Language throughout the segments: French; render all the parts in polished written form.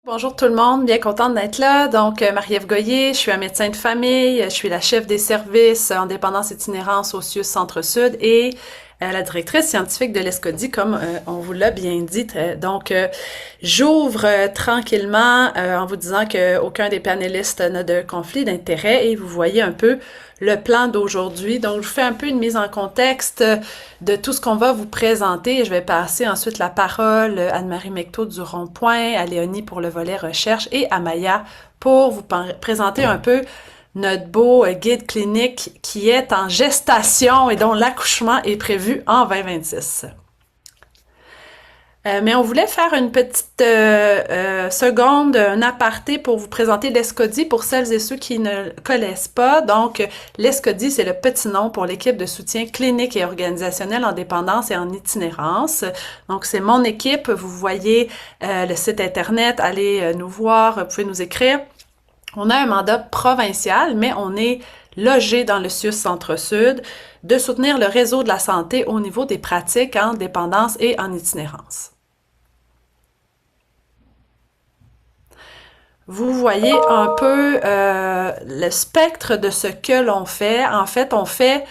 Bonjour tout le monde, bien contente d'être là. Donc, Marie-Ève Goyer, je suis un médecin de famille, je suis la chef des services en dépendance itinérance au CIUS Centre-Sud et la directrice scientifique de l'ESCODI, comme on vous l'a bien dit. Donc, j'ouvre tranquillement en vous disant qu'aucun des panélistes n'a de conflit d'intérêt et vous voyez un peu le plan d'aujourd'hui. Donc, je vous fais un peu une mise en contexte de tout ce qu'on va vous présenter. Je vais passer ensuite la parole à Anne-Marie Mecteau du Rond-Point, à Léonie pour le volet recherche et à Maya pour vous présenter un peu notre beau guide clinique qui est en gestation et dont l'accouchement est prévu en 2026. Mais on voulait faire une petite seconde, un aparté pour vous présenter l'ESCODI pour celles et ceux qui ne le connaissent pas. Donc, l'ESCODI, c'est le petit nom pour l'équipe de soutien clinique et organisationnel en dépendance et en itinérance. Donc, c'est mon équipe. Vous voyez le site Internet. Allez nous voir. Vous pouvez nous écrire. On a un mandat provincial, mais on est logé dans le CIUS Centre-Sud de soutenir le réseau de la santé au niveau des pratiques en dépendance et en itinérance. Vous voyez un peu le spectre de ce que l'on fait. En fait, on fait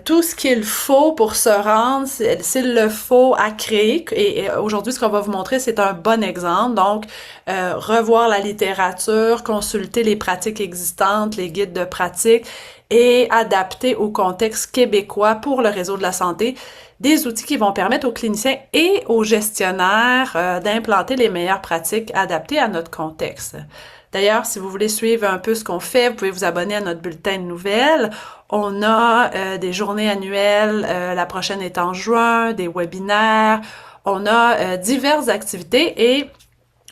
tout ce qu'il faut pour se rendre, s'il le faut, à créer. Et aujourd'hui, ce qu'on va vous montrer, c'est un bon exemple. Donc, revoir la littérature, consulter les pratiques existantes, les guides de pratique et adapter au contexte québécois pour le réseau de la santé des outils qui vont permettre aux cliniciens et aux gestionnaires d'implanter les meilleures pratiques adaptées à notre contexte. D'ailleurs, si vous voulez suivre un peu ce qu'on fait, vous pouvez vous abonner à notre bulletin de nouvelles. On a des journées annuelles, la prochaine est en juin, des webinaires. On a diverses activités et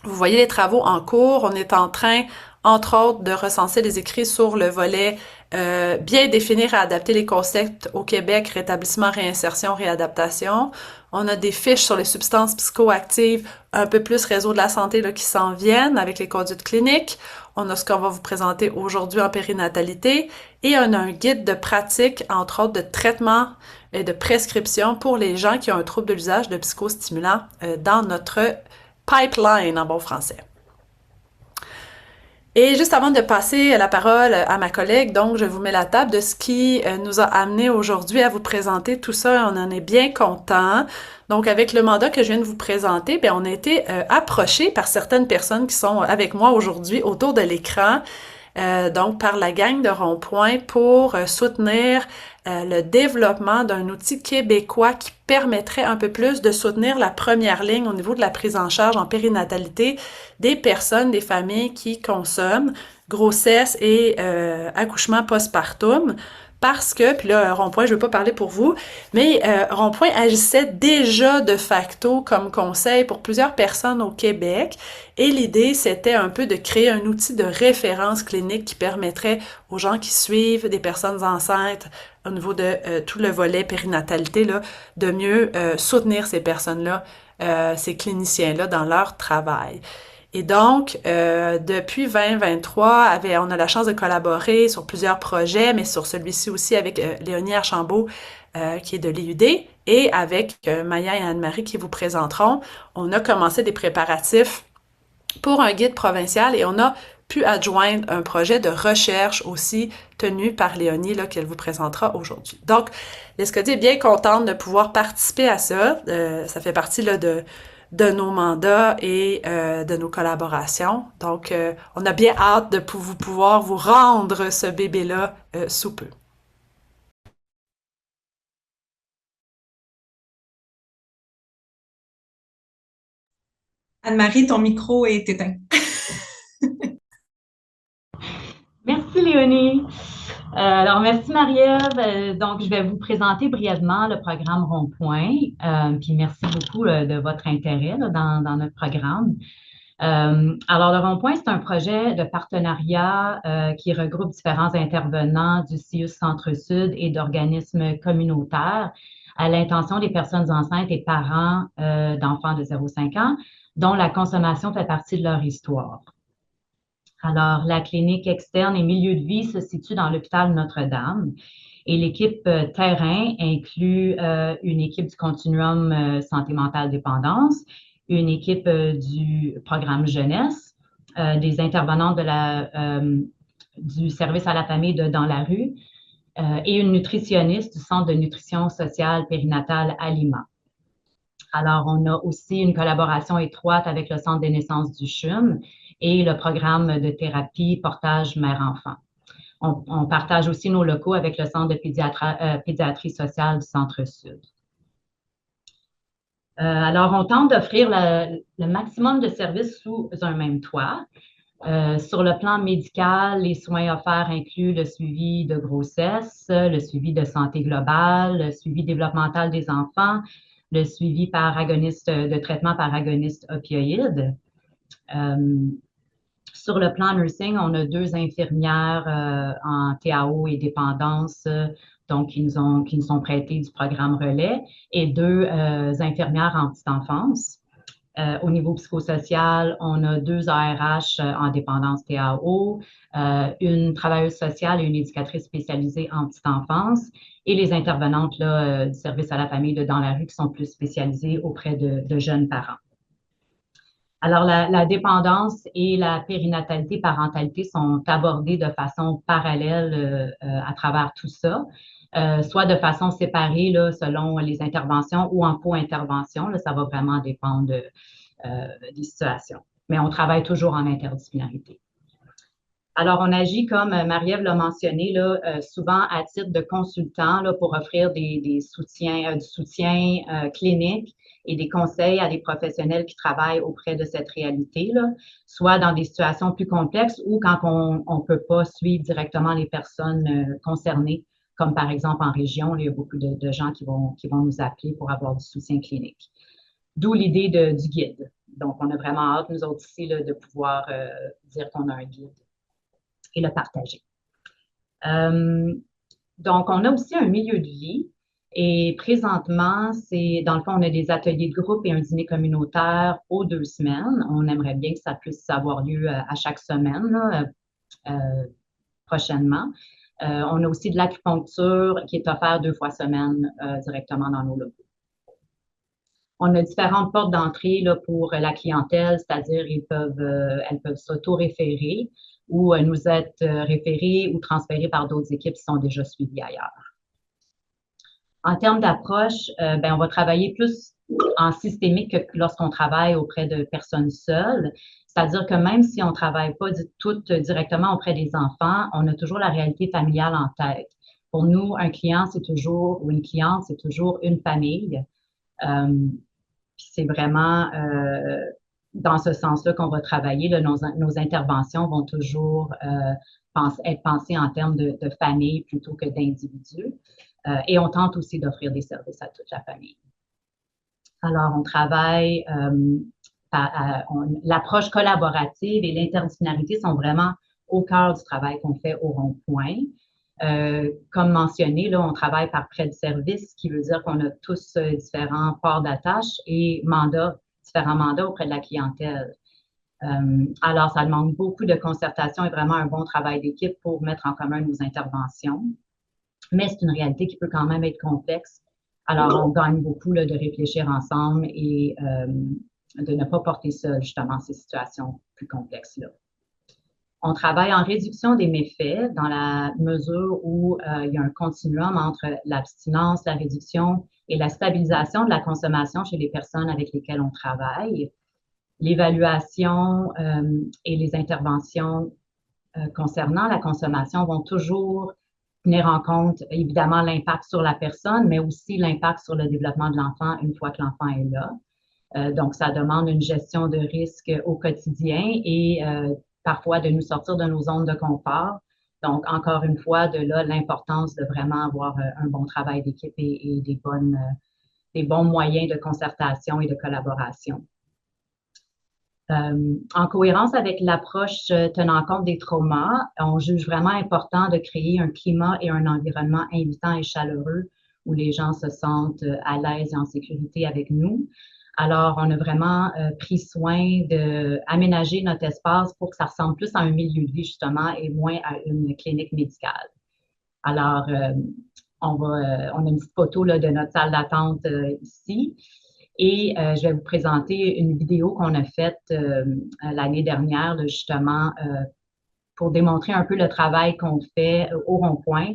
vous voyez les travaux en cours. On est en train, entre autres, de recenser les écrits sur le volet bien définir et adapter les concepts au Québec, rétablissement, réinsertion, réadaptation. On a des fiches sur les substances psychoactives, un peu plus réseau de la santé là, qui s'en viennent avec les conduites cliniques. On a ce qu'on va vous présenter aujourd'hui en périnatalité et on a un guide de pratique, entre autres de traitement et de prescription pour les gens qui ont un trouble de l'usage de psychostimulants dans notre pipeline en bon français. Et juste avant de passer la parole à ma collègue, donc je vous mets la table de ce qui nous a amené aujourd'hui à vous présenter tout ça. On en est bien content. Donc avec le mandat que je viens de vous présenter, bien, on a été approché par certaines personnes qui sont avec moi aujourd'hui autour de l'écran. Donc par la gang de Rond-Point pour soutenir le développement d'un outil québécois qui permettrait un peu plus de soutenir la première ligne au niveau de la prise en charge en périnatalité des personnes, des familles qui consomment grossesse et accouchement postpartum. Parce que, puis là, Rond-Point, je ne veux pas parler pour vous, mais Rond-Point agissait déjà de facto comme conseil pour plusieurs personnes au Québec. Et l'idée, c'était un peu de créer un outil de référence clinique qui permettrait aux gens qui suivent des personnes enceintes au niveau de tout le volet périnatalité, là, de mieux soutenir ces personnes-là, ces cliniciens-là dans leur travail. Et donc, depuis 2023, on a la chance de collaborer sur plusieurs projets, mais sur celui-ci aussi avec Léonie Archambault, qui est de l'IUD, et avec Maya et Anne-Marie qui vous présenteront. On a commencé des préparatifs pour un guide provincial et on a pu adjoindre un projet de recherche aussi tenu par Léonie, là, qu'elle vous présentera aujourd'hui. Donc, l'ESCODI est bien contente de pouvoir participer à ça. Ça fait partie là, de nos mandats et de nos collaborations. Donc, on a bien hâte de pouvoir vous rendre ce bébé-là sous peu. Anne-Marie, ton micro est éteint. Merci Léonie. Alors, merci Marie-Ève. Donc, je vais vous présenter brièvement le programme Rond-Point. Puis merci beaucoup de votre intérêt là, dans notre programme. Alors, le Rond-Point, c'est un projet de partenariat qui regroupe différents intervenants du CIUS Centre-Sud et d'organismes communautaires à l'intention des personnes enceintes et parents d'enfants de 0,5 ans, dont la consommation fait partie de leur histoire. Alors, la clinique externe et milieu de vie se situe dans l'hôpital Notre-Dame et l'équipe terrain inclut une équipe du continuum santé mentale dépendance, une équipe du programme jeunesse, des intervenantes du service à la famille de Dans la rue et une nutritionniste du Centre de nutrition sociale périnatale à Lima. Alors, on a aussi une collaboration étroite avec le Centre des naissances du CHUM et le programme de thérapie portage mère-enfant. On partage aussi nos locaux avec le Centre de pédiatrie sociale du Centre-Sud. Alors, on tente d'offrir le maximum de services sous un même toit. Sur le plan médical, les soins offerts incluent le suivi de grossesse, le suivi de santé globale, le suivi développemental des enfants, le suivi de traitement par agoniste opioïde. Sur le plan nursing, on a 2 infirmières en TAO et dépendance, donc qui nous sont prêtées du programme Relais, et 2 infirmières en petite enfance. Au niveau psychosocial, on a 2 ARH en dépendance TAO, une travailleuse sociale et une éducatrice spécialisée en petite enfance, et les intervenantes là, du service à la famille de Dans la rue qui sont plus spécialisées auprès de jeunes parents. Alors, la dépendance et la périnatalité, parentalité sont abordées de façon parallèle à travers tout ça, soit de façon séparée là, selon les interventions ou en co-intervention. Ça va vraiment dépendre des situations. Mais on travaille toujours en interdisciplinarité. Alors, on agit comme Marie-Ève l'a mentionné, là, souvent à titre de consultant là, pour offrir du soutien clinique et des conseils à des professionnels qui travaillent auprès de cette réalité, là, soit dans des situations plus complexes ou quand on ne peut pas suivre directement les personnes concernées, comme par exemple en région, là, il y a beaucoup de gens qui vont nous appeler pour avoir du soutien clinique. D'où l'idée du guide. Donc, on a vraiment hâte, nous autres ici, là, de pouvoir dire qu'on a un guide et le partager. Donc, on a aussi un milieu de vie et présentement, dans le fond, on a des ateliers de groupe et un dîner communautaire aux 2 semaines. On aimerait bien que ça puisse avoir lieu à chaque semaine, là, prochainement. On a aussi de l'acupuncture qui est offert 2 fois semaine directement dans nos locaux. On a différentes portes d'entrée là, pour la clientèle, c'est-à-dire elles peuvent s'auto-référer ou nous être référées ou transférées par d'autres équipes qui sont déjà suivies ailleurs. En termes d'approche, on va travailler plus en systémique que lorsqu'on travaille auprès de personnes seules. C'est-à-dire que même si on ne travaille pas toutes directement auprès des enfants, on a toujours la réalité familiale en tête. Pour nous, un client, ou une cliente, c'est toujours une famille. C'est vraiment dans ce sens-là qu'on va travailler. Là, nos interventions vont toujours être pensées en termes de famille plutôt que d'individus. Et on tente aussi d'offrir des services à toute la famille. Alors, on travaille, l'approche collaborative et l'interdisciplinarité sont vraiment au cœur du travail qu'on fait au rond-point. Comme mentionné, là, on travaille par prêt de service, ce qui veut dire qu'on a tous différents ports d'attache et différents mandats auprès de la clientèle. Alors, ça demande beaucoup de concertation et vraiment un bon travail d'équipe pour mettre en commun nos interventions. Mais c'est une réalité qui peut quand même être complexe. Alors, on gagne beaucoup là, de réfléchir ensemble et de ne pas porter seul justement ces situations plus complexes-là. On travaille en réduction des méfaits dans la mesure où il y a un continuum entre l'abstinence, la réduction et la stabilisation de la consommation chez les personnes avec lesquelles on travaille. L'évaluation et les interventions concernant la consommation vont toujours tenir en compte évidemment l'impact sur la personne, mais aussi l'impact sur le développement de l'enfant une fois que l'enfant est là. Donc, ça demande une gestion de risque au quotidien et parfois de nous sortir de nos zones de confort. Donc, encore une fois, de là, l'importance de vraiment avoir un bon travail d'équipe et des bons moyens de concertation et de collaboration. En cohérence avec l'approche tenant compte des traumas, on juge vraiment important de créer un climat et un environnement invitant et chaleureux où les gens se sentent à l'aise et en sécurité avec nous. Alors, on a vraiment pris soin d'aménager notre espace pour que ça ressemble plus à un milieu de vie, justement, et moins à une clinique médicale. Alors, on a une petite photo là, de notre salle d'attente ici. Et je vais vous présenter une vidéo qu'on a faite l'année dernière, là, justement, pour démontrer un peu le travail qu'on fait au rond-point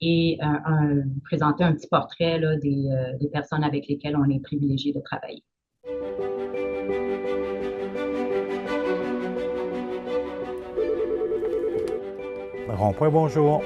et vous présenter un petit portrait là, des personnes avec lesquelles on est privilégié de travailler. Rond-point, bonjour.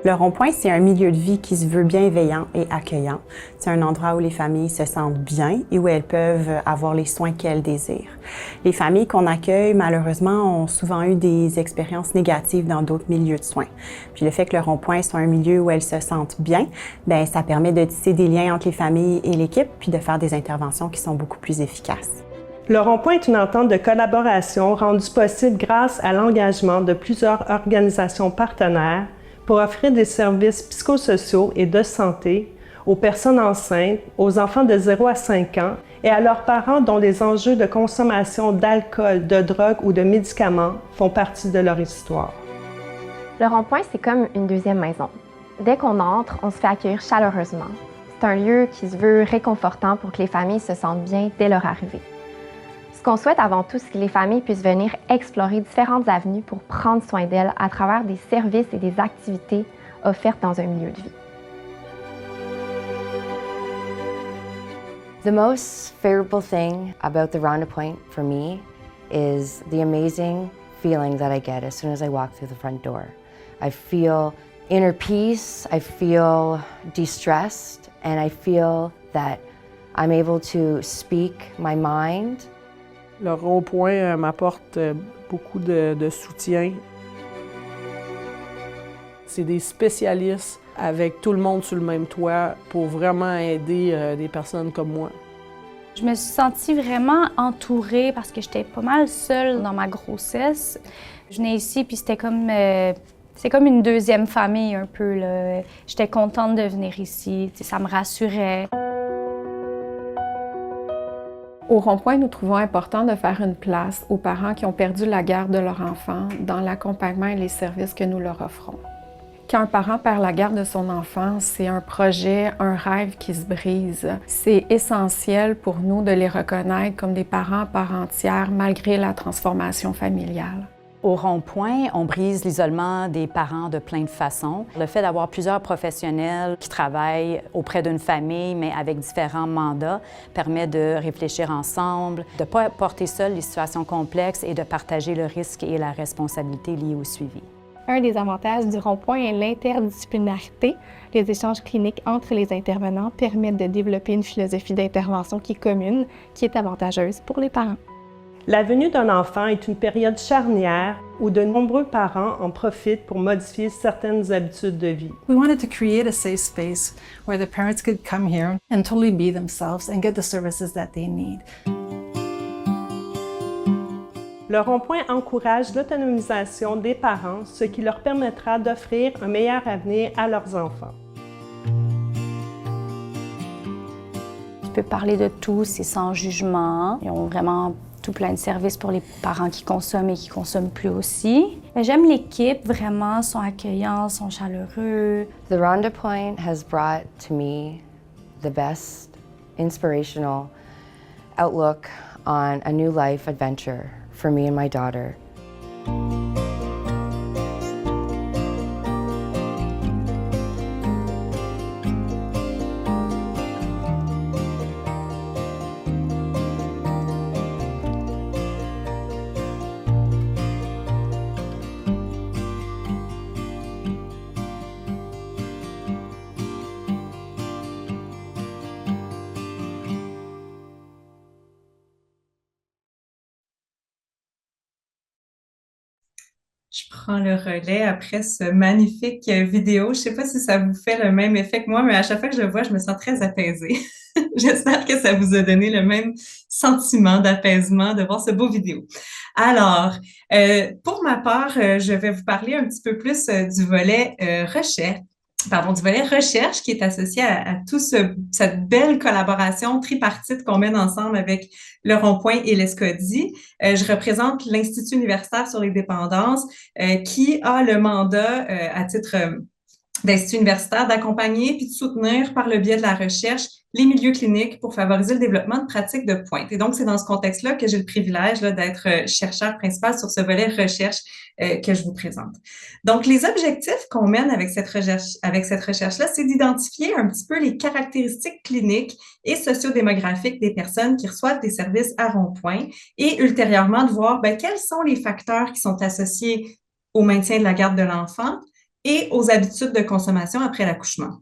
Le rond-point, c'est un milieu de vie qui se veut bienveillant et accueillant. C'est un endroit où les familles se sentent bien et où elles peuvent avoir les soins qu'elles désirent. Les familles qu'on accueille, malheureusement, ont souvent eu des expériences négatives dans d'autres milieux de soins. Puis le fait que le rond-point soit un milieu où elles se sentent bien, bien, ça permet de tisser des liens entre les familles et l'équipe, puis de faire des interventions qui sont beaucoup plus efficaces. Le rond-point est une entente de collaboration rendue possible grâce à l'engagement de plusieurs organisations partenaires pour offrir des services psychosociaux et de santé aux personnes enceintes, aux enfants de 0 à 5 ans et à leurs parents dont les enjeux de consommation d'alcool, de drogue ou de médicaments font partie de leur histoire. Le rond-point, c'est comme une deuxième maison. Dès qu'on entre, on se fait accueillir chaleureusement. C'est un lieu qui se veut réconfortant pour que les familles se sentent bien dès leur arrivée. Ce qu'on souhaite avant tout, c'est que les familles puissent venir explorer différentes avenues pour prendre soin d'elles à travers des services et des activités offertes dans un milieu de vie. The most favorable thing about the Rhonda Point for me is the amazing feeling that I get as soon as I walk through the front door. I feel inner peace, I feel de-stressed, and I feel that I'm able to speak my mind. Le rond-point m'apporte beaucoup de soutien. C'est des spécialistes avec tout le monde sur le même toit pour vraiment aider des personnes comme moi. Je me suis sentie vraiment entourée parce que j'étais pas mal seule dans ma grossesse. Je venais ici puis c'était comme une deuxième famille un peu, là. J'étais contente de venir ici, ça me rassurait. Au rond-point, nous trouvons important de faire une place aux parents qui ont perdu la garde de leur enfant dans l'accompagnement et les services que nous leur offrons. Quand un parent perd la garde de son enfant, c'est un projet, un rêve qui se brise. C'est essentiel pour nous de les reconnaître comme des parents à part entière malgré la transformation familiale. Au rond-point, on brise l'isolement des parents de plein de façons. Le fait d'avoir plusieurs professionnels qui travaillent auprès d'une famille, mais avec différents mandats, permet de réfléchir ensemble, de ne pas porter seul les situations complexes et de partager le risque et la responsabilité liés au suivi. Un des avantages du rond-point est l'interdisciplinarité. Les échanges cliniques entre les intervenants permettent de développer une philosophie d'intervention qui est commune, qui est avantageuse pour les parents. La venue d'un enfant est une période charnière où de nombreux parents en profitent pour modifier certaines habitudes de vie. We wanted to create a safe space where the parents could come here and totally be themselves and get the services that they need. Le rond-point encourage l'autonomisation des parents, ce qui leur permettra d'offrir un meilleur avenir à leurs enfants. Tu peux parler de tout, c'est sans jugement. Ils ont vraiment tout plein de services pour les parents qui consomment et qui consomment plus aussi. J'aime l'équipe, vraiment, sont accueillants, sont chaleureux. The Rhonda Point has brought to me the best inspirational outlook on a new life adventure for me and my daughter. Je prends le relais après ce magnifique vidéo. Je ne sais pas si ça vous fait le même effet que moi, mais à chaque fois que je le vois, je me sens très apaisée. J'espère que ça vous a donné le même sentiment d'apaisement de voir ce beau vidéo. Alors, pour ma part, je vais vous parler un petit peu plus du volet du volet recherche qui est associé à toute cette belle collaboration tripartite qu'on mène ensemble avec le Rond-Point et l'ESCODI. Je représente l'Institut universitaire sur les dépendances qui a le mandat à titre d'instituts universitaires d'accompagner puis de soutenir par le biais de la recherche les milieux cliniques pour favoriser le développement de pratiques de pointe. Et donc, c'est dans ce contexte-là que j'ai le privilège là, d'être chercheur principal sur ce volet recherche que je vous présente. Donc, les objectifs qu'on mène avec cette recherche-là, c'est d'identifier un petit peu les caractéristiques cliniques et sociodémographiques des personnes qui reçoivent des services à rond-point et ultérieurement de voir quels sont les facteurs qui sont associés au maintien de la garde de l'enfant et aux habitudes de consommation après l'accouchement.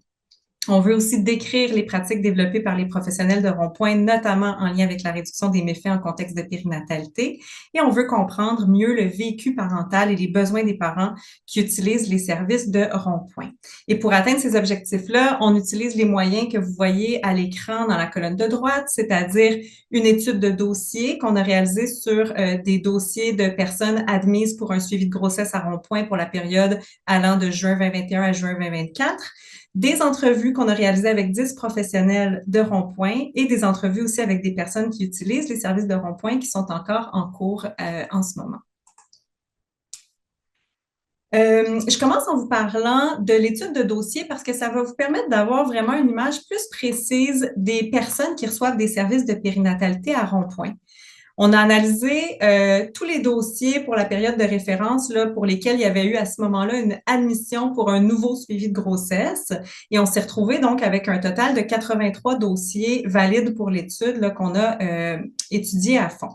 On veut aussi décrire les pratiques développées par les professionnels de rond-point, notamment en lien avec la réduction des méfaits en contexte de périnatalité. Et on veut comprendre mieux le vécu parental et les besoins des parents qui utilisent les services de rond-point. Et pour atteindre ces objectifs-là, on utilise les moyens que vous voyez à l'écran dans la colonne de droite, c'est-à-dire une étude de dossier qu'on a réalisée sur des dossiers de personnes admises pour un suivi de grossesse à rond-point pour la période allant de juin 2021 à juin 2024. Des entrevues qu'on a réalisées avec 10 professionnels de rond-point et des entrevues aussi avec des personnes qui utilisent les services de rond-point qui sont encore en cours en ce moment. Je commence en vous parlant de l'étude de dossier parce que ça va vous permettre d'avoir vraiment une image plus précise des personnes qui reçoivent des services de périnatalité à rond-point. On a analysé tous les dossiers pour la période de référence là, pour lesquels il y avait eu à ce moment-là une admission pour un nouveau suivi de grossesse et on s'est retrouvé donc avec un total de 83 dossiers valides pour l'étude là, qu'on a étudié à fond.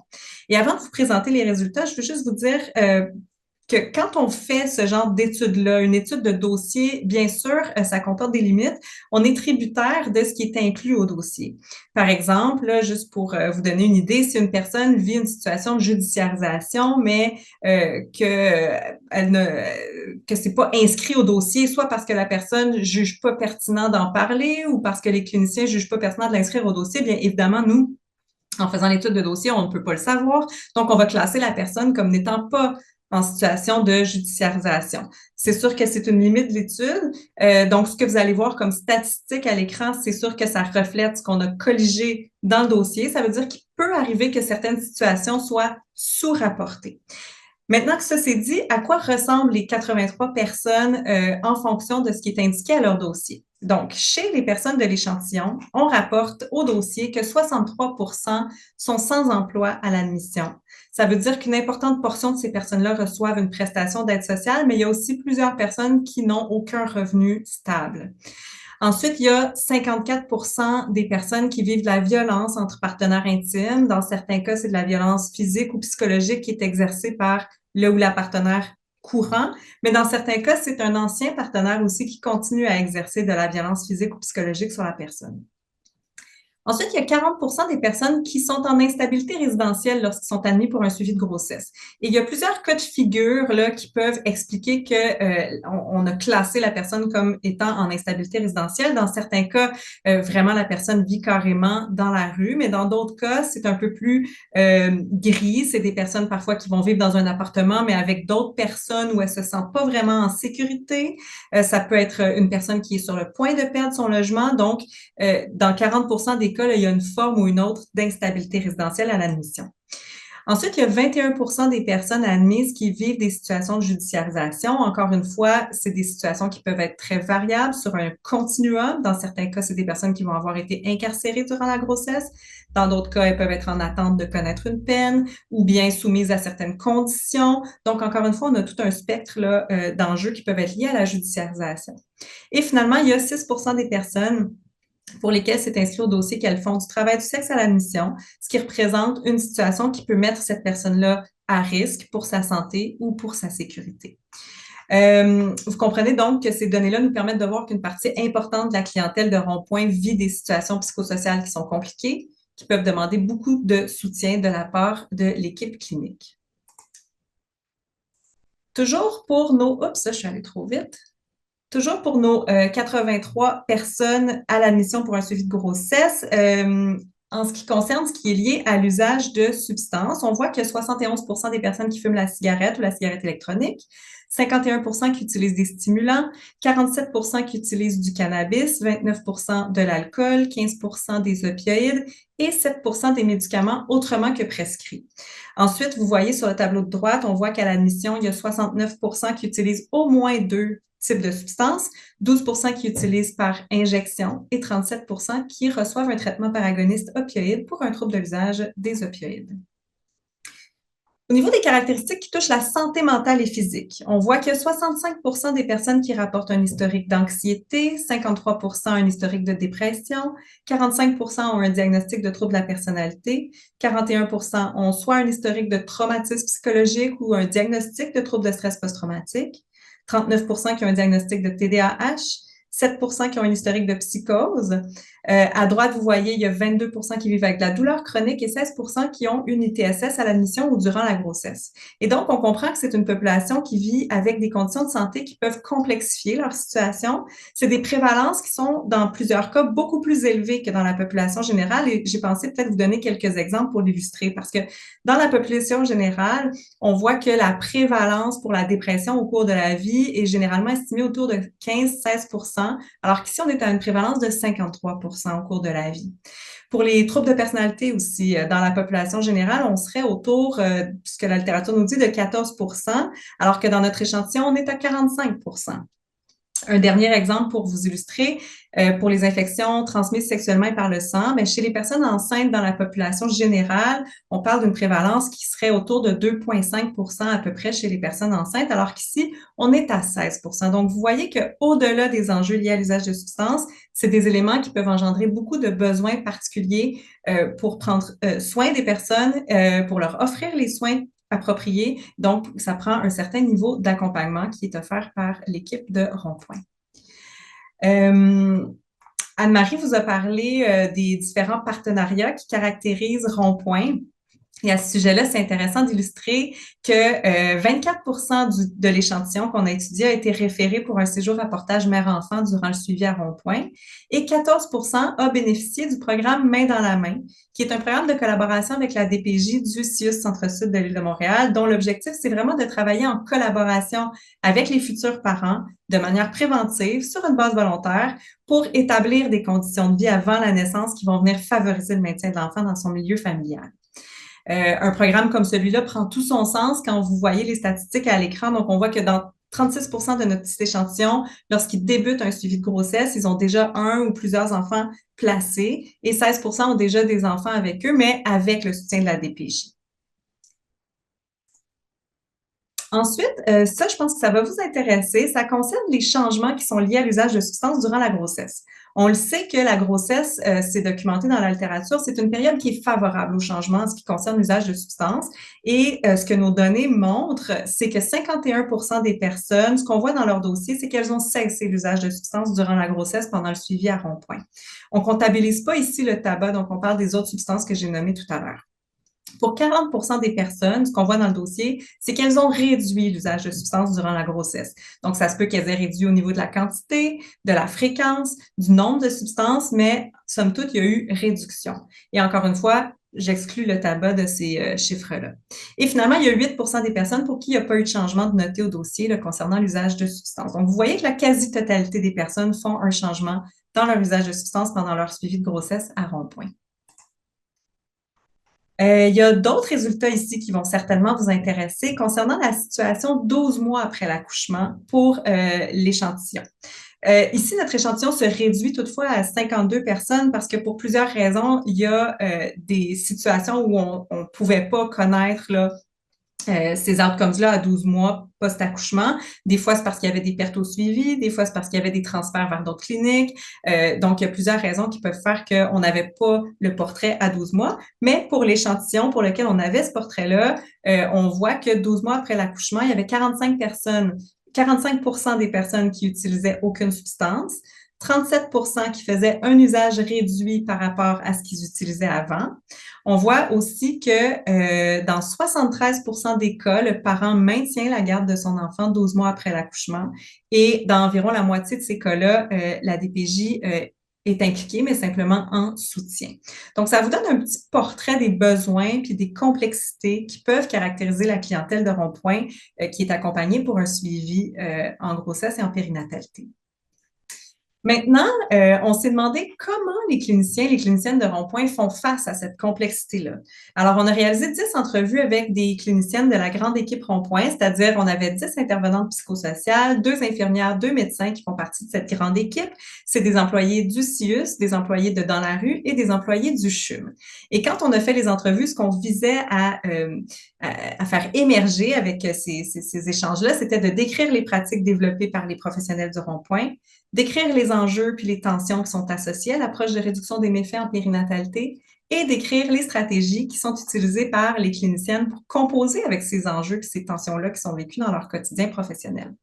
Et avant de vous présenter les résultats, je veux juste vous dire que quand on fait ce genre d'étude-là, une étude de dossier, bien sûr, ça comporte des limites. On est tributaire de ce qui est inclus au dossier. Par exemple, là, juste pour vous donner une idée, si une personne vit une situation de judiciarisation, mais que c'est pas inscrit au dossier, soit parce que la personne juge pas pertinent d'en parler ou parce que les cliniciens jugent pas pertinent de l'inscrire au dossier, bien évidemment, nous, en faisant l'étude de dossier, on ne peut pas le savoir. Donc, on va classer la personne comme n'étant pas en situation de judiciarisation. C'est sûr que c'est une limite de l'étude. Donc, ce que vous allez voir comme statistique à l'écran, c'est sûr que ça reflète ce qu'on a colligé dans le dossier. Ça veut dire qu'il peut arriver que certaines situations soient sous-rapportées. Maintenant que ça c'est dit, à quoi ressemblent les 83 personnes en fonction de ce qui est indiqué à leur dossier? Donc, chez les personnes de l'échantillon, on rapporte au dossier que 63% sont sans emploi à l'admission. Ça veut dire qu'une importante portion de ces personnes-là reçoivent une prestation d'aide sociale, mais il y a aussi plusieurs personnes qui n'ont aucun revenu stable. Ensuite, il y a 54% des personnes qui vivent de la violence entre partenaires intimes. Dans certains cas, c'est de la violence physique ou psychologique qui est exercée par le ou la partenaire courant, mais dans certains cas, c'est un ancien partenaire aussi qui continue à exercer de la violence physique ou psychologique sur la personne. Ensuite, il y a 40% des personnes qui sont en instabilité résidentielle lorsqu'ils sont admis pour un suivi de grossesse. Et il y a plusieurs cas de figure là, qui peuvent expliquer qu'on a classé la personne comme étant en instabilité résidentielle. Dans certains cas, vraiment, la personne vit carrément dans la rue, mais dans d'autres cas, c'est un peu plus gris. C'est des personnes parfois qui vont vivre dans un appartement, mais avec d'autres personnes où elles se sentent pas vraiment en sécurité. Ça peut être une personne qui est sur le point de perdre son logement. Donc, dans 40% des cas, là, il y a une forme ou une autre d'instabilité résidentielle à l'admission. Ensuite, il y a 21% des personnes admises qui vivent des situations de judiciarisation. Encore une fois, c'est des situations qui peuvent être très variables sur un continuum. Dans certains cas, c'est des personnes qui vont avoir été incarcérées durant la grossesse. Dans d'autres cas, elles peuvent être en attente de connaître une peine ou bien soumises à certaines conditions. Donc, encore une fois, on a tout un spectre là, d'enjeux qui peuvent être liés à la judiciarisation. Et finalement, il y a 6% des personnes pour lesquelles c'est inscrit au dossier qu'elles font du travail du sexe à l'admission, ce qui représente une situation qui peut mettre cette personne-là à risque pour sa santé ou pour sa sécurité. Vous comprenez donc que ces données-là nous permettent de voir qu'une partie importante de la clientèle de rond-point vit des situations psychosociales qui sont compliquées, qui peuvent demander beaucoup de soutien de la part de l'équipe clinique. Toujours pour nos... Oups, je suis allée trop vite. Toujours pour nos 83 personnes à l'admission pour un suivi de grossesse, en ce qui concerne ce qui est lié à l'usage de substances, on voit que 71% des personnes qui fument la cigarette ou la cigarette électronique, 51% qui utilisent des stimulants, 47% qui utilisent du cannabis, 29% de l'alcool, 15% des opioïdes et 7% des médicaments autrement que prescrits. Ensuite, vous voyez sur le tableau de droite, on voit qu'à l'admission, il y a 69% qui utilisent au moins 2 types de substances, 12% qui utilisent par injection et 37% qui reçoivent un traitement par agoniste opioïde pour un trouble de l'usage des opioïdes. Au niveau des caractéristiques qui touchent la santé mentale et physique, on voit que 65% des personnes qui rapportent un historique d'anxiété, 53% un historique de dépression, 45% ont un diagnostic de trouble de la personnalité, 41% ont soit un historique de traumatisme psychologique ou un diagnostic de trouble de stress post-traumatique, 39% qui ont un diagnostic de TDAH, 7% qui ont un historique de psychose. À droite, vous voyez, il y a 22% qui vivent avec de la douleur chronique et 16% qui ont une ITSS à l'admission ou durant la grossesse. Et donc, on comprend que c'est une population qui vit avec des conditions de santé qui peuvent complexifier leur situation. C'est des prévalences qui sont, dans plusieurs cas, beaucoup plus élevées que dans la population générale. Et j'ai pensé peut-être vous donner quelques exemples pour l'illustrer parce que dans la population générale, on voit que la prévalence pour la dépression au cours de la vie est généralement estimée autour de 15-16%, alors qu'ici, on est à une prévalence de 53% au cours de la vie. Pour les troubles de personnalité aussi, dans la population générale, on serait autour, ce que la littérature nous dit, de 14%, alors que dans notre échantillon, on est à 45%. Un dernier exemple pour vous illustrer, pour les infections transmises sexuellement et par le sang, mais chez les personnes enceintes dans la population générale, on parle d'une prévalence qui serait autour de 2,5% à peu près chez les personnes enceintes, alors qu'ici, on est à 16%. Donc, vous voyez qu'au-delà des enjeux liés à l'usage de substances, c'est des éléments qui peuvent engendrer beaucoup de besoins particuliers pour prendre soin des personnes, pour leur offrir les soins appropriés. Donc, ça prend un certain niveau d'accompagnement qui est offert par l'équipe de Rond-Point. Anne-Marie vous a parlé des différents partenariats qui caractérisent Rond-Point. Et à ce sujet-là, c'est intéressant d'illustrer que 24% de l'échantillon qu'on a étudié a été référé pour un séjour à portage mère-enfant durant le suivi à Rond-Point et 14% a bénéficié du programme Main dans la main, qui est un programme de collaboration avec la DPJ du CIUS Centre-Sud de l'île de Montréal, dont l'objectif, c'est vraiment de travailler en collaboration avec les futurs parents de manière préventive, sur une base volontaire, pour établir des conditions de vie avant la naissance qui vont venir favoriser le maintien de l'enfant dans son milieu familial. Un programme comme celui-là prend tout son sens quand vous voyez les statistiques à l'écran. Donc, on voit que dans 36% de notre petit échantillon, lorsqu'ils débutent un suivi de grossesse, ils ont déjà un ou plusieurs enfants placés et 16% ont déjà des enfants avec eux, mais avec le soutien de la DPJ. Ensuite, ça, je pense que ça va vous intéresser. Ça concerne les changements qui sont liés à l'usage de substances durant la grossesse. On le sait que la grossesse, c'est documenté dans la littérature, c'est une période qui est favorable au changement en ce qui concerne l'usage de substances. Et ce que nos données montrent, c'est que 51% des personnes, ce qu'on voit dans leur dossier, c'est qu'elles ont cessé l'usage de substances durant la grossesse pendant le suivi à Rond-Point. On ne comptabilise pas ici le tabac, donc on parle des autres substances que j'ai nommées tout à l'heure. Pour 40% des personnes, ce qu'on voit dans le dossier, c'est qu'elles ont réduit l'usage de substances durant la grossesse. Donc, ça se peut qu'elles aient réduit au niveau de la quantité, de la fréquence, du nombre de substances, mais somme toute, il y a eu réduction. Et encore une fois, j'exclus le tabac de ces chiffres-là. Et finalement, il y a 8% des personnes pour qui il n'y a pas eu de changement de noté au dossier là, concernant l'usage de substances. Donc, vous voyez que la quasi-totalité des personnes font un changement dans leur usage de substances pendant leur suivi de grossesse à Rond-Point. Il y a d'autres résultats ici qui vont certainement vous intéresser concernant la situation 12 mois après l'accouchement pour l'échantillon. Ici, notre échantillon se réduit toutefois à 52 personnes parce que pour plusieurs raisons, il y a des situations où on ne pouvait pas connaître là, ces outcomes-là à 12 mois post-accouchement. Des fois, c'est parce qu'il y avait des pertes au suivi, des fois, c'est parce qu'il y avait des transferts vers d'autres cliniques. Donc, il y a plusieurs raisons qui peuvent faire qu'on n'avait pas le portrait à 12 mois. Mais pour l'échantillon pour lequel on avait ce portrait-là, on voit que 12 mois après l'accouchement, il y avait 45% des personnes qui utilisaient aucune substance, 37% qui faisaient un usage réduit par rapport à ce qu'ils utilisaient avant. On voit aussi que dans 73% des cas, le parent maintient la garde de son enfant 12 mois après l'accouchement et dans environ la moitié de ces cas-là, la DPJ est impliqué, mais simplement en soutien. Donc, ça vous donne un petit portrait des besoins puis des complexités qui peuvent caractériser la clientèle de Rond-Point qui est accompagnée pour un suivi en grossesse et en périnatalité. Maintenant, on s'est demandé comment les cliniciens et les cliniciennes de Rond-Point font face à cette complexité-là. Alors, on a réalisé 10 entrevues avec des cliniciennes de la grande équipe Rond-Point, c'est-à-dire on avait 10 intervenantes psychosociales, 2 infirmières, 2 médecins qui font partie de cette grande équipe. C'est des employés du CIUS, des employés de Dans la rue et des employés du CHUM. Et quand on a fait les entrevues, ce qu'on visait à faire émerger avec ces échanges-là, c'était de décrire les pratiques développées par les professionnels du Rond-Point, décrire les enjeux puis les tensions qui sont associées à l'approche de réduction des méfaits en périnatalité et décrire les stratégies qui sont utilisées par les cliniciennes pour composer avec ces enjeux et ces tensions-là qui sont vécues dans leur quotidien professionnel.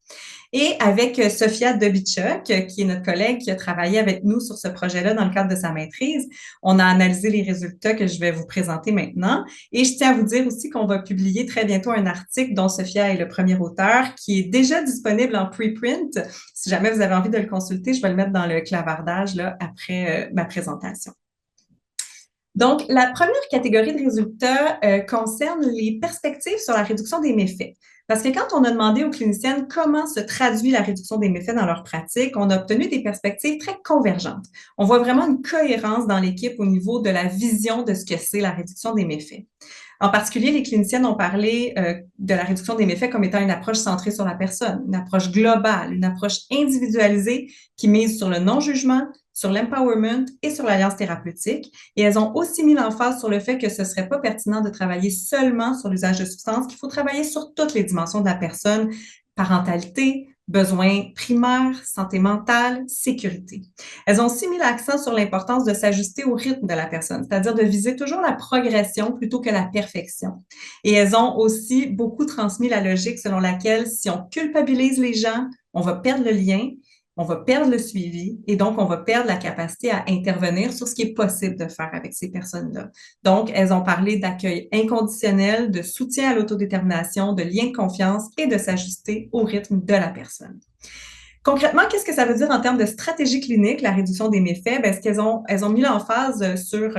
Et avec Sophia Dobichuk, qui est notre collègue qui a travaillé avec nous sur ce projet-là dans le cadre de sa maîtrise, on a analysé les résultats que je vais vous présenter maintenant. Et je tiens à vous dire aussi qu'on va publier très bientôt un article dont Sophia est le premier auteur, qui est déjà disponible en preprint. Si jamais vous avez envie de le consulter, je vais le mettre dans le clavardage là, après ma présentation. Donc, la première catégorie de résultats concerne les perspectives sur la réduction des méfaits. Parce que quand on a demandé aux cliniciennes comment se traduit la réduction des méfaits dans leur pratique, on a obtenu des perspectives très convergentes. On voit vraiment une cohérence dans l'équipe au niveau de la vision de ce que c'est la réduction des méfaits. En particulier, les cliniciennes ont parlé de la réduction des méfaits comme étant une approche centrée sur la personne, une approche globale, une approche individualisée qui mise sur le non-jugement, sur l'empowerment et sur l'alliance thérapeutique. Et elles ont aussi mis l'emphase sur le fait que ce ne serait pas pertinent de travailler seulement sur l'usage de substances, qu'il faut travailler sur toutes les dimensions de la personne, parentalité, besoins primaires, santé mentale, sécurité. Elles ont aussi mis l'accent sur l'importance de s'ajuster au rythme de la personne, c'est-à-dire de viser toujours la progression plutôt que la perfection. Et elles ont aussi beaucoup transmis la logique selon laquelle si on culpabilise les gens, on va perdre le lien, on va perdre le suivi et donc on va perdre la capacité à intervenir sur ce qui est possible de faire avec ces personnes-là. Donc, elles ont parlé d'accueil inconditionnel, de soutien à l'autodétermination, de lien de confiance et de s'ajuster au rythme de la personne. Concrètement, qu'est-ce que ça veut dire en termes de stratégie clinique, la réduction des méfaits? Bien, elles ont mis l'emphase sur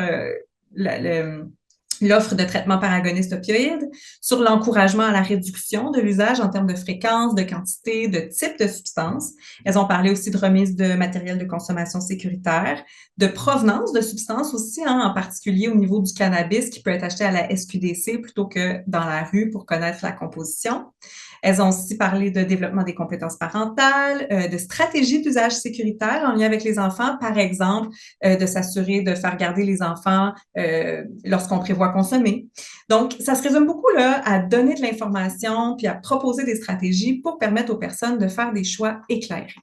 l'offre de traitement par agoniste opioïde, sur l'encouragement à la réduction de l'usage en termes de fréquence, de quantité, de type de substance. Elles ont parlé aussi de remise de matériel de consommation sécuritaire, de provenance de substances aussi, en particulier au niveau du cannabis qui peut être acheté à la SQDC plutôt que dans la rue pour connaître la composition. Elles ont aussi parlé de développement des compétences parentales, de stratégies d'usage sécuritaire en lien avec les enfants, par exemple, de s'assurer de faire garder les enfants lorsqu'on prévoit consommer. Donc, ça se résume beaucoup là à donner de l'information puis à proposer des stratégies pour permettre aux personnes de faire des choix éclairés.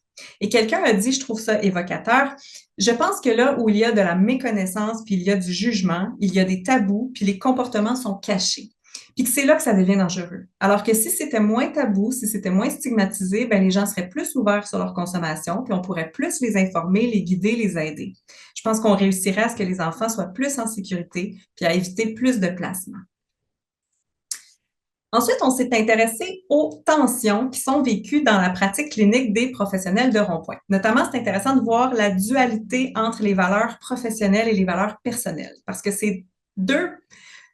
Et quelqu'un a dit, je trouve ça évocateur, je pense que là où il y a de la méconnaissance puis il y a du jugement, il y a des tabous puis les comportements sont cachés. Puis que c'est là que ça devient dangereux. Alors que si c'était moins tabou, si c'était moins stigmatisé, ben les gens seraient plus ouverts sur leur consommation, puis on pourrait plus les informer, les guider, les aider. Je pense qu'on réussirait à ce que les enfants soient plus en sécurité, puis à éviter plus de placements. Ensuite, on s'est intéressé aux tensions qui sont vécues dans la pratique clinique des professionnels de Rond-Point. Notamment, c'est intéressant de voir la dualité entre les valeurs professionnelles et les valeurs personnelles, parce que ces deux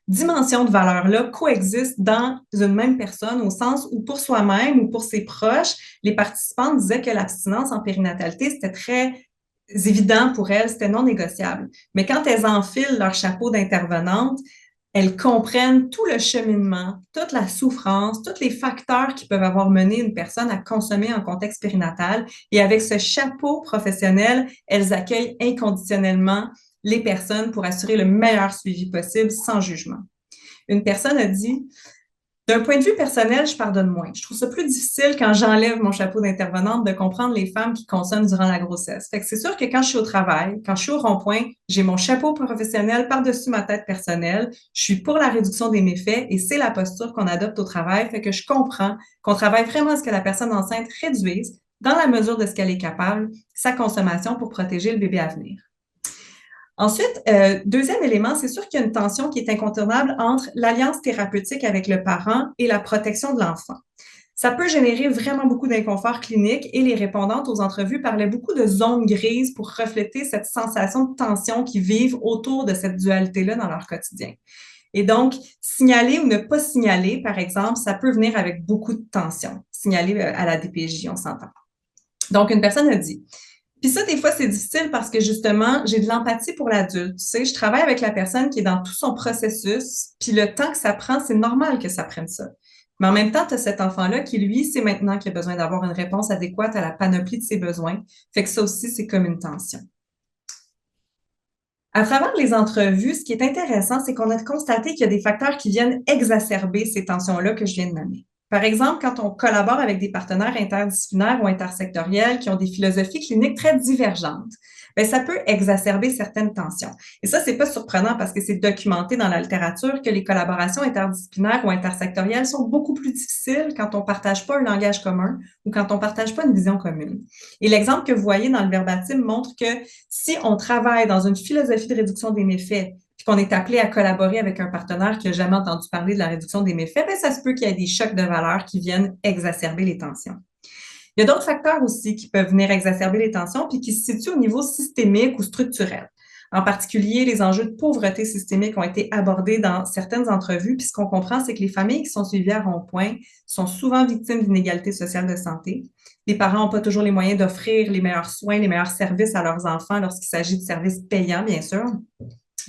dimensions de valeurs-là coexistent dans une même personne au sens où pour soi-même ou pour ses proches, les participants disaient que l'abstinence en périnatalité, c'était très évident pour elles, c'était non négociable. Mais quand elles enfilent leur chapeau d'intervenante, elles comprennent tout le cheminement, toute la souffrance, tous les facteurs qui peuvent avoir mené une personne à consommer en contexte périnatal. Et avec ce chapeau professionnel, elles accueillent inconditionnellement les personnes pour assurer le meilleur suivi possible sans jugement. Une personne a dit « D'un point de vue personnel, je pardonne moins. Je trouve ça plus difficile quand j'enlève mon chapeau d'intervenante de comprendre les femmes qui consomment durant la grossesse. Fait que c'est sûr que quand je suis au travail, quand je suis au Rond-Point, j'ai mon chapeau professionnel par-dessus ma tête personnelle. Je suis pour la réduction des méfaits et c'est la posture qu'on adopte au travail. Fait que je comprends qu'on travaille vraiment à ce que la personne enceinte réduise, dans la mesure de ce qu'elle est capable, sa consommation pour protéger le bébé à venir. » Ensuite, deuxième élément, c'est sûr qu'il y a une tension qui est incontournable entre l'alliance thérapeutique avec le parent et la protection de l'enfant. Ça peut générer vraiment beaucoup d'inconfort clinique et les répondantes aux entrevues parlaient beaucoup de zones grises pour refléter cette sensation de tension qu'ils vivent autour de cette dualité-là dans leur quotidien. Et donc, signaler ou ne pas signaler, par exemple, ça peut venir avec beaucoup de tension. Signaler à la DPJ, on s'entend. Donc, une personne a dit, puis ça, des fois, c'est difficile parce que justement, j'ai de l'empathie pour l'adulte. Tu sais, je travaille avec la personne qui est dans tout son processus, puis le temps que ça prend, c'est normal que ça prenne ça. Mais en même temps, tu as cet enfant-là qui, lui, c'est maintenant qu'il a besoin d'avoir une réponse adéquate à la panoplie de ses besoins. Fait que ça aussi, c'est comme une tension. À travers les entrevues, ce qui est intéressant, c'est qu'on a constaté qu'il y a des facteurs qui viennent exacerber ces tensions-là que je viens de nommer. Par exemple, quand on collabore avec des partenaires interdisciplinaires ou intersectoriels qui ont des philosophies cliniques très divergentes, bien, ça peut exacerber certaines tensions. Et ça, c'est pas surprenant parce que c'est documenté dans la littérature que les collaborations interdisciplinaires ou intersectorielles sont beaucoup plus difficiles quand on partage pas un langage commun ou quand on partage pas une vision commune. Et l'exemple que vous voyez dans le verbatim montre que si on travaille dans une philosophie de réduction des méfaits puis qu'on est appelé à collaborer avec un partenaire qui n'a jamais entendu parler de la réduction des méfaits, bien, ça se peut qu'il y ait des chocs de valeurs qui viennent exacerber les tensions. Il y a d'autres facteurs aussi qui peuvent venir exacerber les tensions puis qui se situent au niveau systémique ou structurel. En particulier, les enjeux de pauvreté systémique ont été abordés dans certaines entrevues. Puis ce qu'on comprend, c'est que les familles qui sont suivies à Rond-Point sont souvent victimes d'inégalités sociales de santé. Les parents n'ont pas toujours les moyens d'offrir les meilleurs soins, les meilleurs services à leurs enfants lorsqu'il s'agit de services payants, bien sûr.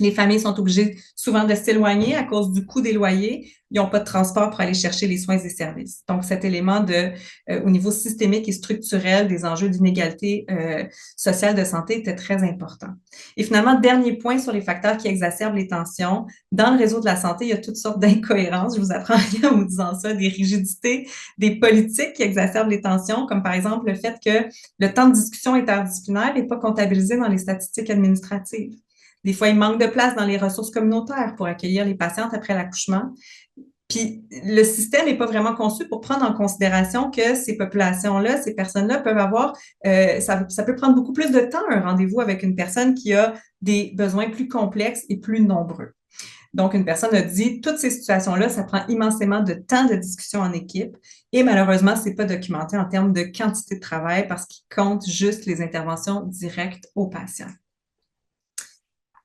Les familles sont obligées souvent de s'éloigner à cause du coût des loyers. Ils n'ont pas de transport pour aller chercher les soins et services. Donc, cet élément au niveau systémique et structurel des enjeux d'inégalité sociale de santé était très important. Et finalement, dernier point sur les facteurs qui exacerbent les tensions. Dans le réseau de la santé, il y a toutes sortes d'incohérences. Je vous apprends rien en vous disant ça, des rigidités, des politiques qui exacerbent les tensions, comme par exemple le fait que le temps de discussion interdisciplinaire n'est pas comptabilisé dans les statistiques administratives. Des fois, il manque de place dans les ressources communautaires pour accueillir les patientes après l'accouchement. Puis, le système n'est pas vraiment conçu pour prendre en considération que ces populations-là, ces personnes-là peuvent avoir, ça peut prendre beaucoup plus de temps, un rendez-vous avec une personne qui a des besoins plus complexes et plus nombreux. Donc, une personne a dit, toutes ces situations-là, ça prend immensément de temps de discussion en équipe et malheureusement, c'est pas documenté en termes de quantité de travail parce qu'il compte juste les interventions directes aux patients.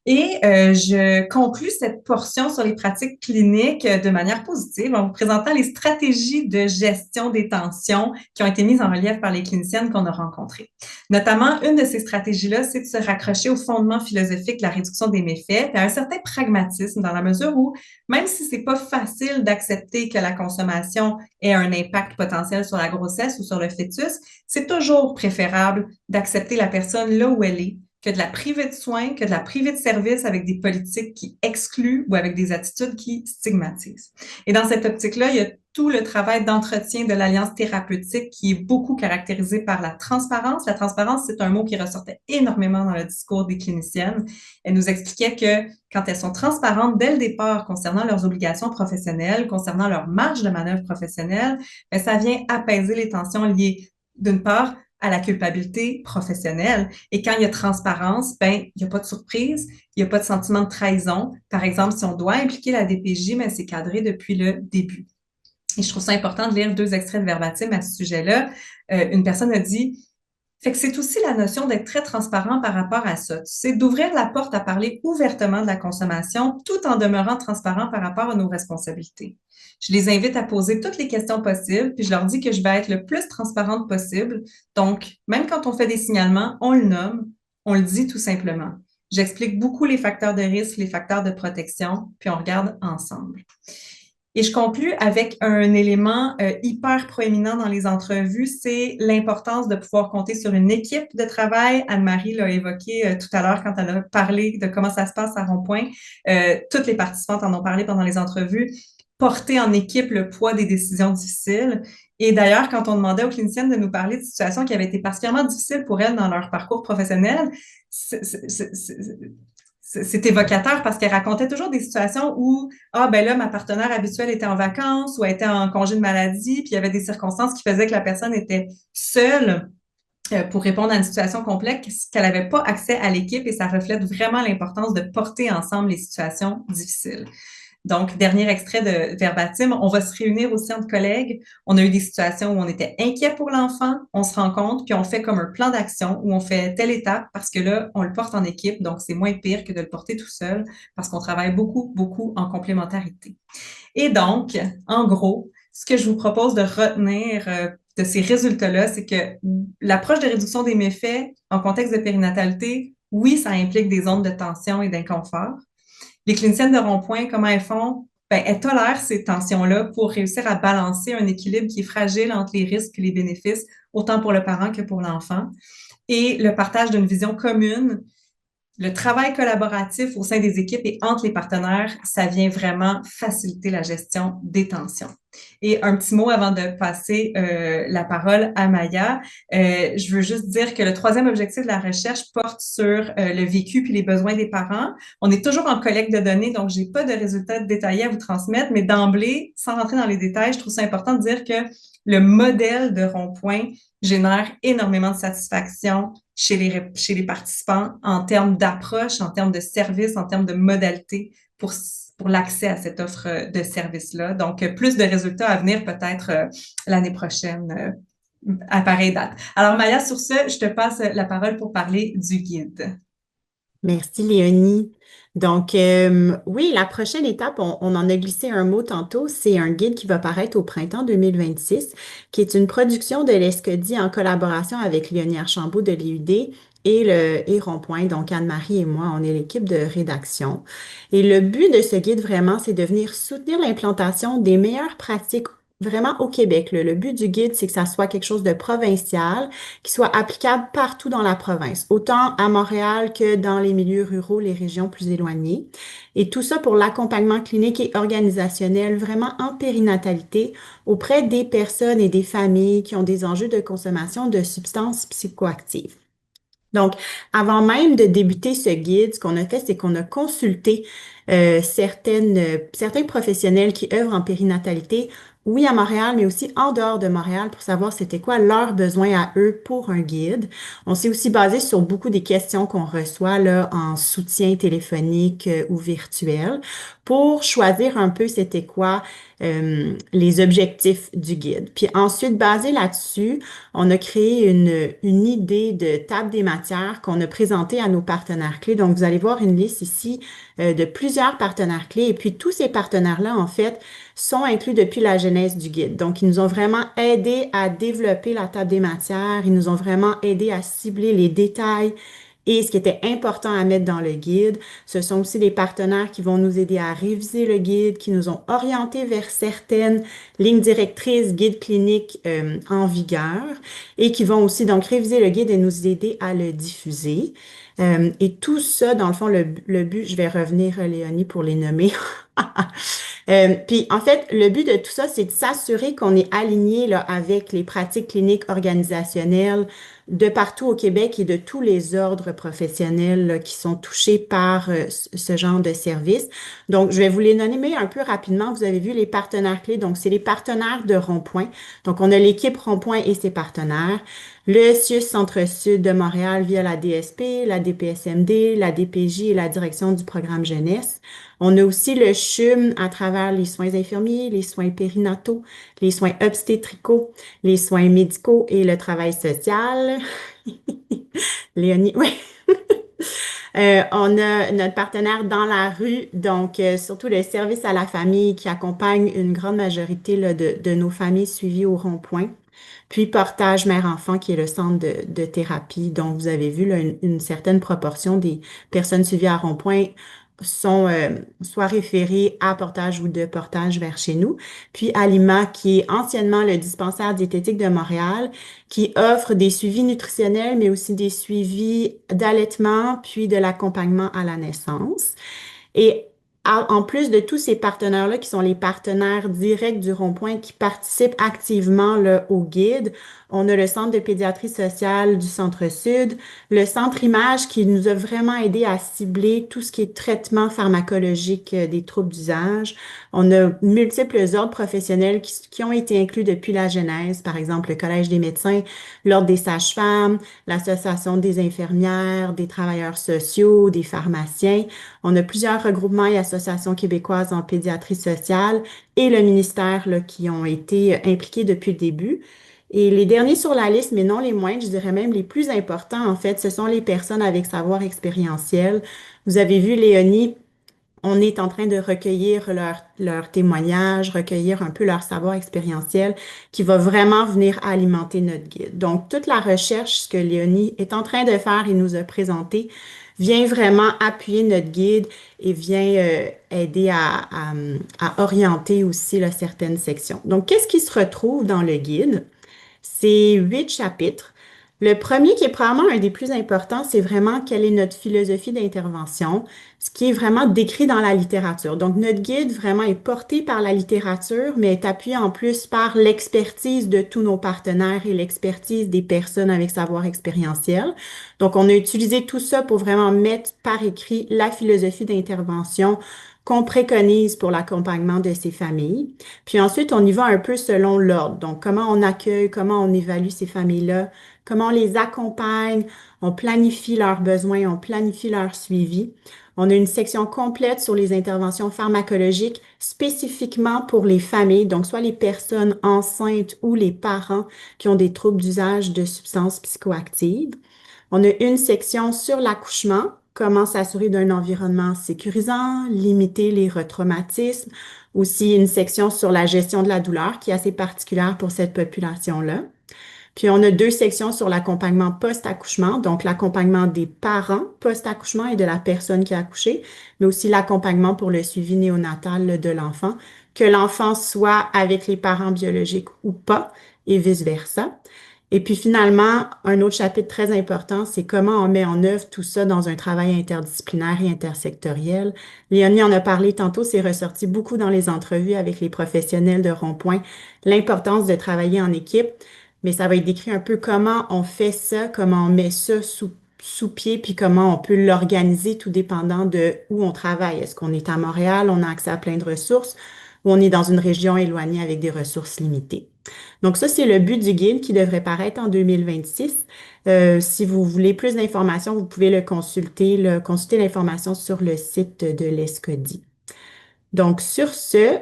Et je conclus cette portion sur les pratiques cliniques de manière positive en vous présentant les stratégies de gestion des tensions qui ont été mises en relief par les cliniciennes qu'on a rencontrées. Notamment, une de ces stratégies-là, c'est de se raccrocher au fondement philosophique de la réduction des méfaits et à un certain pragmatisme dans la mesure où, même si c'est pas facile d'accepter que la consommation ait un impact potentiel sur la grossesse ou sur le fœtus, c'est toujours préférable d'accepter la personne là où elle est, que de la priver de soins, que de la priver de services avec des politiques qui excluent ou avec des attitudes qui stigmatisent. Et dans cette optique-là, il y a tout le travail d'entretien de l'alliance thérapeutique qui est beaucoup caractérisé par la transparence. La transparence, c'est un mot qui ressortait énormément dans le discours des cliniciennes. Elles nous expliquaient que quand elles sont transparentes dès le départ concernant leurs obligations professionnelles, concernant leur marge de manœuvre professionnelle, bien, ça vient apaiser les tensions liées, d'une part, à la culpabilité professionnelle. Et quand il y a transparence, ben, il n'y a pas de surprise, il n'y a pas de sentiment de trahison. Par exemple, si on doit impliquer la DPJ, ben, c'est cadré depuis le début. Et je trouve ça important de lire 2 extraits de verbatim à ce sujet-là. Une personne a dit fait que c'est aussi la notion d'être très transparent par rapport à ça. Tu sais, d'ouvrir la porte à parler ouvertement de la consommation tout en demeurant transparent par rapport à nos responsabilités. Je les invite à poser toutes les questions possibles, puis je leur dis que je vais être le plus transparente possible. Donc, même quand on fait des signalements, on le nomme, on le dit tout simplement. J'explique beaucoup les facteurs de risque, les facteurs de protection, puis on regarde ensemble. Et je conclus avec un élément hyper proéminent dans les entrevues, c'est l'importance de pouvoir compter sur une équipe de travail. Anne-Marie l'a évoqué tout à l'heure quand elle a parlé de comment ça se passe à Rond-Point. Toutes les participantes en ont parlé pendant les entrevues. Porter en équipe le poids des décisions difficiles. Et d'ailleurs, quand on demandait aux cliniciennes de nous parler de situations qui avaient été particulièrement difficiles pour elles dans leur parcours professionnel, c'est évocateur parce qu'elle racontait toujours des situations où, ben là, ma partenaire habituelle était en vacances ou elle était en congé de maladie, puis il y avait des circonstances qui faisaient que la personne était seule pour répondre à une situation complexe, qu'elle n'avait pas accès à l'équipe et ça reflète vraiment l'importance de porter ensemble les situations difficiles. Donc, dernier extrait de verbatim, on va se réunir aussi entre collègues. On a eu des situations où on était inquiet pour l'enfant, on se rencontre, puis on fait comme un plan d'action où on fait telle étape parce que là, on le porte en équipe, donc c'est moins pire que de le porter tout seul parce qu'on travaille beaucoup, beaucoup en complémentarité. Et donc, en gros, ce que je vous propose de retenir de ces résultats-là, c'est que l'approche de réduction des méfaits en contexte de périnatalité, oui, ça implique des zones de tension et d'inconfort. Les cliniciennes de rond-point, comment elles font? Ben, elles tolèrent ces tensions-là pour réussir à balancer un équilibre qui est fragile entre les risques et les bénéfices, autant pour le parent que pour l'enfant. Et le partage d'une vision commune, le travail collaboratif au sein des équipes et entre les partenaires, ça vient vraiment faciliter la gestion des tensions. Et un petit mot avant de passer la parole à Maya. Je veux juste dire que le troisième objectif de la recherche porte sur le vécu puis les besoins des parents. On est toujours en collecte de données, donc j'ai pas de résultats détaillés à vous transmettre, mais d'emblée, sans rentrer dans les détails, je trouve ça important de dire que le modèle de rond-point génère énormément de satisfaction chez les participants en termes d'approche, en termes de service, en termes de modalité pour l'accès à cette offre de service-là. Donc, plus de résultats à venir peut-être l'année prochaine à pareille date. Alors, Maya, sur ce, je te passe la parole pour parler du guide. Merci, Léonie. Donc, oui, la prochaine étape, on en a glissé un mot tantôt, c'est un guide qui va paraître au printemps 2026, qui est une production de l'ESCODI en collaboration avec Léonie Archambault de l'IUD et Rond-Point. Donc, Anne-Marie et moi, on est l'équipe de rédaction. Et le but de ce guide, vraiment, c'est de venir soutenir l'implantation des meilleures pratiques vraiment au Québec. Le but du guide, c'est que ça soit quelque chose de provincial, qui soit applicable partout dans la province, autant à Montréal que dans les milieux ruraux, les régions plus éloignées. Et tout ça pour l'accompagnement clinique et organisationnel vraiment en périnatalité auprès des personnes et des familles qui ont des enjeux de consommation de substances psychoactives. Donc, avant même de débuter ce guide, ce qu'on a fait, c'est qu'on a consulté certains professionnels qui œuvrent en périnatalité, oui à Montréal, mais aussi en dehors de Montréal pour savoir c'était quoi leurs besoins à eux pour un guide. On s'est aussi basé sur beaucoup des questions qu'on reçoit là en soutien téléphonique ou virtuel pour choisir un peu c'était quoi les objectifs du guide. Puis ensuite, basé là-dessus, on a créé une idée de table des matières qu'on a présentée à nos partenaires clés. Donc, vous allez voir une liste ici de plusieurs partenaires clés. Et puis, tous ces partenaires-là, en fait, sont inclus depuis la genèse du guide. Donc, ils nous ont vraiment aidés à développer la table des matières. Ils nous ont vraiment aidés à cibler les détails. Et ce qui était important à mettre dans le guide, ce sont aussi des partenaires qui vont nous aider à réviser le guide, qui nous ont orientés vers certaines lignes directrices, guides cliniques en vigueur et qui vont aussi donc réviser le guide et nous aider à le diffuser. Et tout ça, dans le fond, le but, je vais revenir, Léonie, pour les nommer. Puis, en fait, le but de tout ça, c'est de s'assurer qu'on est aligné là, avec les pratiques cliniques organisationnelles de partout au Québec et de tous les ordres professionnels là, qui sont touchés par ce genre de service. Donc, je vais vous les nommer un peu rapidement. Vous avez vu les partenaires clés. Donc, c'est les partenaires de Rond-Point. Donc, on a l'équipe Rond-Point et ses partenaires. Le CIUS Centre-Sud de Montréal via la DSP, la DPSMD, la DPJ et la direction du programme jeunesse. On a aussi le CHUM à travers les soins infirmiers, les soins périnataux, les soins obstétricaux, les soins médicaux et le travail social. Léonie, oui. On a notre partenaire dans la rue, donc surtout le service à la famille qui accompagne une grande majorité là, de nos familles suivies au Rond-Point. Puis Portage Mère-Enfant, qui est le centre de thérapie, dont vous avez vu là, une certaine proportion des personnes suivies à Rond-Point sont soit référées à Portage ou de Portage vers chez nous. Puis Alima, qui est anciennement le dispensaire diététique de Montréal, qui offre des suivis nutritionnels, mais aussi des suivis d'allaitement, puis de l'accompagnement à la naissance. Et en plus de tous ces partenaires-là, qui sont les partenaires directs du Rond-Point qui participent activement là, au guide, on a le Centre de pédiatrie sociale du Centre-Sud, le Centre Image qui nous a vraiment aidé à cibler tout ce qui est traitement pharmacologique des troubles d'usage. On a multiples ordres professionnels qui ont été inclus depuis la genèse, par exemple le Collège des médecins, l'Ordre des sages-femmes, l'Association des infirmières, des travailleurs sociaux, des pharmaciens. On a plusieurs regroupements et associations l'Association québécoise en pédiatrie sociale et le ministère là, qui ont été impliqués depuis le début. Et les derniers sur la liste, mais non les moindres, je dirais même les plus importants, en fait, ce sont les personnes avec savoir expérientiel. Vous avez vu, Léonie, on est en train de recueillir leur témoignages, recueillir un peu leur savoir expérientiel qui va vraiment venir alimenter notre guide. Donc, toute la recherche, ce que Léonie est en train de faire et nous a présenté, vient vraiment appuyer notre guide et vient aider à orienter aussi là, certaines sections. Donc, qu'est-ce qui se retrouve dans le guide? C'est 8 chapitres. Le premier, qui est probablement un des plus importants, c'est vraiment quelle est notre philosophie d'intervention, ce qui est vraiment décrit dans la littérature. Donc, notre guide vraiment est porté par la littérature, mais est appuyé en plus par l'expertise de tous nos partenaires et l'expertise des personnes avec savoir expérientiel. Donc, on a utilisé tout ça pour vraiment mettre par écrit la philosophie d'intervention qu'on préconise pour l'accompagnement de ces familles. Puis ensuite, on y va un peu selon l'ordre. Donc, comment on accueille, comment on évalue ces familles-là, comment on les accompagne, on planifie leurs besoins, on planifie leur suivi. On a une section complète sur les interventions pharmacologiques spécifiquement pour les familles, donc soit les personnes enceintes ou les parents qui ont des troubles d'usage de substances psychoactives. On a une section sur l'accouchement, comment s'assurer d'un environnement sécurisant, limiter les retraumatismes. Aussi une section sur la gestion de la douleur qui est assez particulière pour cette population-là. Puis on a 2 sections sur l'accompagnement post-accouchement, donc l'accompagnement des parents post-accouchement et de la personne qui a accouché, mais aussi l'accompagnement pour le suivi néonatal de l'enfant, que l'enfant soit avec les parents biologiques ou pas, et vice-versa. Et puis finalement, un autre chapitre très important, c'est comment on met en œuvre tout ça dans un travail interdisciplinaire et intersectoriel. Léonie en a parlé tantôt, c'est ressorti beaucoup dans les entrevues avec les professionnels de Rond-Point, l'importance de travailler en équipe, mais ça va être décrit un peu comment on fait ça, comment on met ça sous pied, puis comment on peut l'organiser tout dépendant de où on travaille. Est-ce qu'on est à Montréal, on a accès à plein de ressources, ou on est dans une région éloignée avec des ressources limitées. Donc ça, c'est le but du guide qui devrait paraître en 2026. Si vous voulez plus d'informations, vous pouvez le consulter l'information sur le site de l'ESCODI. Donc sur ce,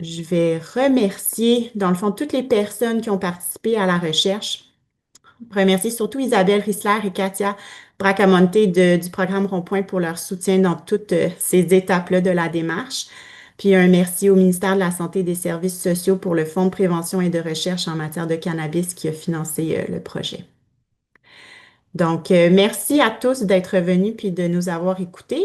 je vais remercier, dans le fond, toutes les personnes qui ont participé à la recherche. Remercier surtout Isabelle Rissler et Katia Bracamonte du programme Rond-Point pour leur soutien dans toutes ces étapes-là de la démarche. Puis un merci au ministère de la Santé et des Services sociaux pour le Fonds de prévention et de recherche en matière de cannabis qui a financé le projet. Donc, merci à tous d'être venus puis de nous avoir écoutés.